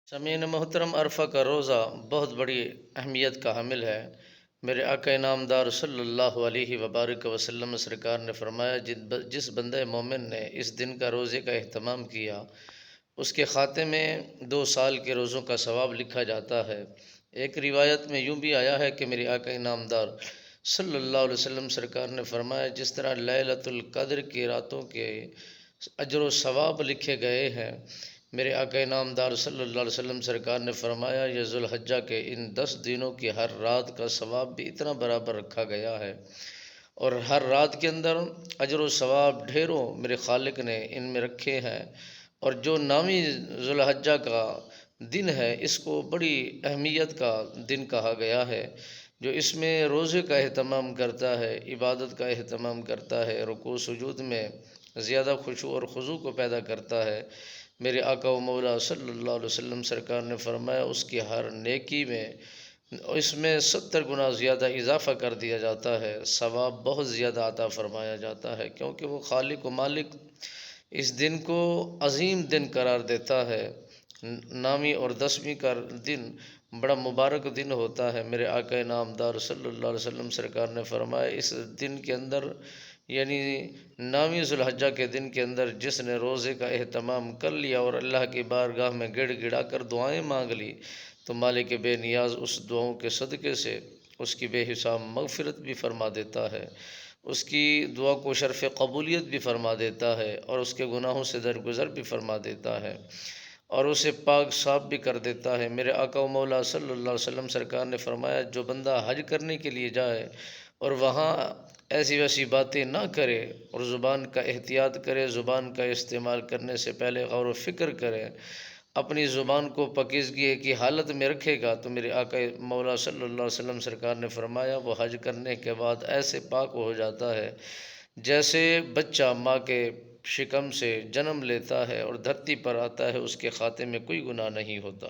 سامعین محترم، عرفہ کا روزہ بہت بڑی اہمیت کا حامل ہے۔ میرے آقا انعامدار صلی اللہ علیہ وبارک وسلم سرکار نے فرمایا، جس بندہ مومن نے اس دن کا روزے کا اہتمام کیا، اس کے کھاتے میں 2 سال کے روزوں کا ثواب لکھا جاتا ہے۔ ایک روایت میں یوں بھی آیا ہے کہ میرے آقا انعامدار صلی اللہ علیہ وسلم سرکار نے فرمایا، جس طرح لیلۃ القدر کی راتوں کے اجر و ثواب لکھے گئے ہیں، میرے آقا انعامدار صلی اللہ علیہ وسلم سرکار نے فرمایا، یہ ذوالحجہ کے ان 10 دنوں کی ہر رات کا ثواب بھی اتنا برابر رکھا گیا ہے، اور ہر رات کے اندر اجر و ثواب ڈھیروں میرے خالق نے ان میں رکھے ہیں۔ اور جو نامی ذوالحجہ کا دن ہے، اس کو بڑی اہمیت کا دن کہا گیا ہے، جو اس میں روزے کا اہتمام کرتا ہے، عبادت کا اہتمام کرتا ہے، رکوع سجود میں زیادہ خشوع اور خضوع کو پیدا کرتا ہے۔ میرے آقا و مولا صلی اللہ علیہ وسلم سرکار نے فرمایا، اس کی ہر نیکی میں اس میں 70 گنا زیادہ اضافہ کر دیا جاتا ہے، ثواب بہت زیادہ عطا فرمایا جاتا ہے، کیونکہ وہ خالق و مالک اس دن کو عظیم دن قرار دیتا ہے۔ نامی اور 10ویں کا دن بڑا مبارک دن ہوتا ہے۔ میرے آقا انعامدار صلی اللہ علیہ وسلم سرکار نے فرمایا، اس دن کے اندر یعنی نامی ذوالحجہ کے دن کے اندر جس نے روزے کا اہتمام کر لیا اور اللہ کی بارگاہ میں گڑ گڑا کر دعائیں مانگ لی، تو مالک بے نیاز اس دعاؤں کے صدقے سے اس کی بے حساب مغفرت بھی فرما دیتا ہے، اس کی دعا کو شرف قبولیت بھی فرما دیتا ہے، اور اس کے گناہوں سے درگزر بھی فرما دیتا ہے، اور اسے پاک صاف بھی کر دیتا ہے۔ میرے آقا و مولا صلی اللہ علیہ وسلم سرکار نے فرمایا، جو بندہ حج کرنے کے لیے جائے اور وہاں ایسی ویسی باتیں نہ کرے اور زبان کا احتیاط کرے، زبان کا استعمال کرنے سے پہلے غور و فکر کرے، اپنی زبان کو پاکیزگی کی حالت میں رکھے گا، تو میرے آقا مولا صلی اللہ علیہ وسلم سرکار نے فرمایا، وہ حج کرنے کے بعد ایسے پاک ہو جاتا ہے جیسے بچہ ماں کے شکم سے جنم لیتا ہے اور دھرتی پر آتا ہے، اس کے خاتے میں کوئی گناہ نہیں ہوتا۔